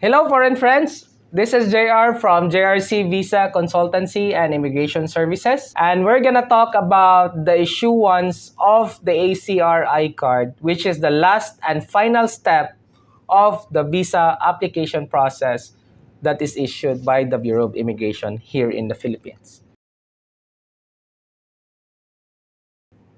Hello, foreign friends. This is JR from JRC Visa Consultancy and Immigration Services, and we're gonna talk about the issuance of the ACRI card, which is the last and final step of the visa application process that is issued by the Bureau of Immigration here in the Philippines.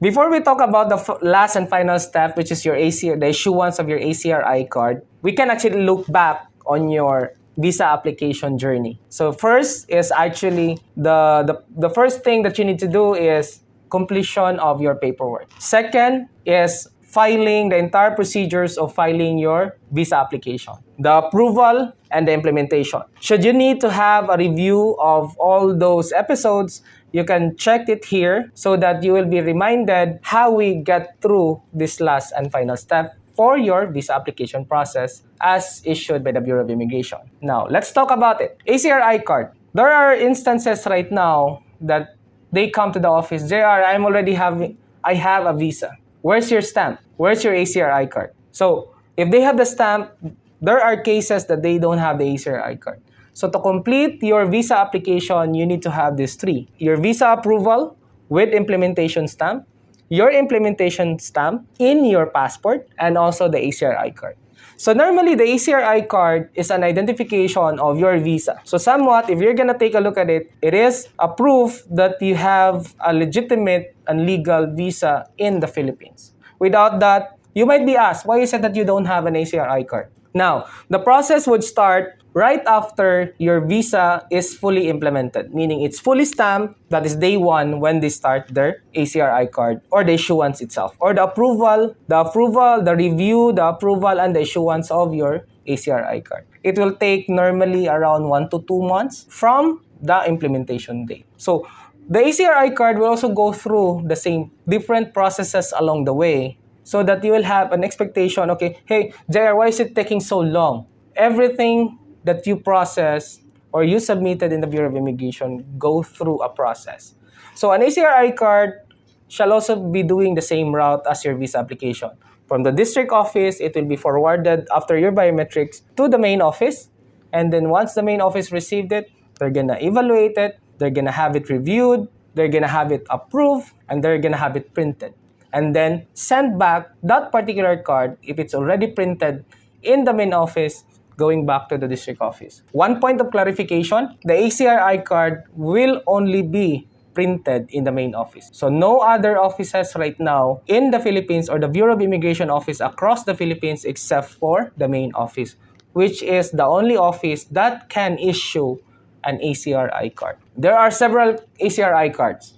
Before we talk about the last and final step, which is the issuance of your ACRI card, we can actually look back on your visa application journey. So first is actually the first thing that you need to do is completion of your paperwork. Second is filing the entire procedures of filing your visa application, the approval and the implementation. Should you need to have a review of all those episodes, you can check it here so that you will be reminded how we get through this last and final step for your visa application process as issued by the Bureau of Immigration. Now, let's talk about it. ACRI card. There are instances right now that they come to the office, JR, I have a visa. Where's your stamp? Where's your ACRI card? So, if they have the stamp, there are cases that they don't have the ACRI card. So to complete your visa application, you need to have these three. Your visa approval with implementation stamp, your implementation stamp in your passport, and also the ACRI card. So normally, the ACRI card is an identification of your visa. So somewhat, if you're gonna take a look at it, it is a proof that you have a legitimate and legal visa in the Philippines. Without that, you might be asked, why is it that you don't have an ACRI card? Now, the process would start right after your visa is fully implemented, meaning it's fully stamped, that is day one when they start their ACRI card or the issuance itself, or the review, the approval, and the issuance of your ACRI card. It will take normally around 1 to 2 months from the implementation date. So, the ACRI card will also go through the same different processes along the way so that you will have an expectation, okay, hey, JR, why is it taking so long? Everything that you process or you submitted in the Bureau of Immigration go through a process. So an ACRI card shall also be doing the same route as your visa application. From the district office, it will be forwarded after your biometrics to the main office. And then once the main office received it, they're gonna evaluate it, they're gonna have it reviewed, they're gonna have it approved, and they're gonna have it printed. And then send back that particular card, if it's already printed in the main office, going back to the district office. One point of clarification, the ACRI card will only be printed in the main office. So no other offices right now in the Philippines or the Bureau of Immigration office across the Philippines except for the main office, which is the only office that can issue an ACRI card. There are several ACRI cards.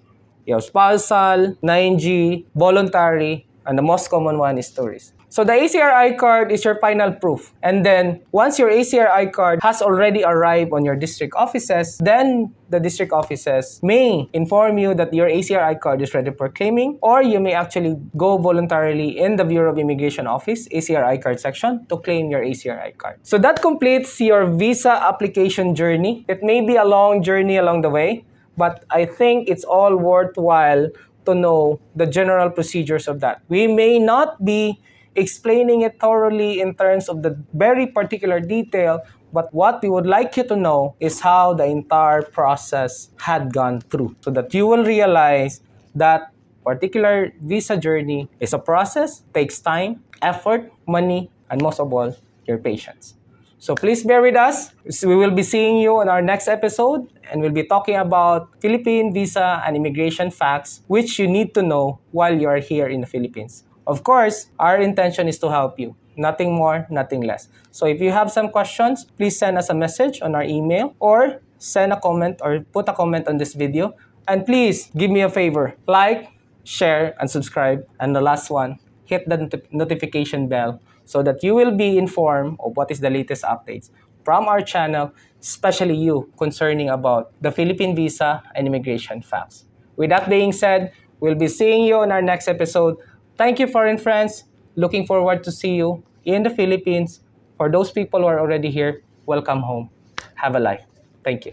You have spousal, 9G, voluntary, and the most common one is tourist. So the ACRI card is your final proof. And then once your ACRI card has already arrived on your district offices, then the district offices may inform you that your ACRI card is ready for claiming, or you may actually go voluntarily in the Bureau of Immigration office, ACRI card section, to claim your ACRI card. So that completes your visa application journey. It may be a long journey along the way, but I think it's all worthwhile to know the general procedures of that. We may not be explaining it thoroughly in terms of the very particular detail, but what we would like you to know is how the entire process had gone through, so that you will realize that particular visa journey is a process, takes time, effort, money, and most of all, your patience. So please bear with us. We will be seeing you on our next episode, and we'll be talking about Philippine visa and immigration facts which you need to know while you are here in the Philippines. Of course, our intention is to help you. Nothing more, nothing less. So if you have some questions, please send us a message on our email or send a comment or put a comment on this video. And please give me a favor. Like, share, and subscribe. And the last one, hit the notification bell so that you will be informed of what is the latest updates from our channel, especially you concerning about the Philippine visa and immigration facts. With that being said, we'll be seeing you on our next episode. Thank you, foreign friends. Looking forward to see you in the Philippines. For those people who are already here, welcome home. Have a life. Thank you.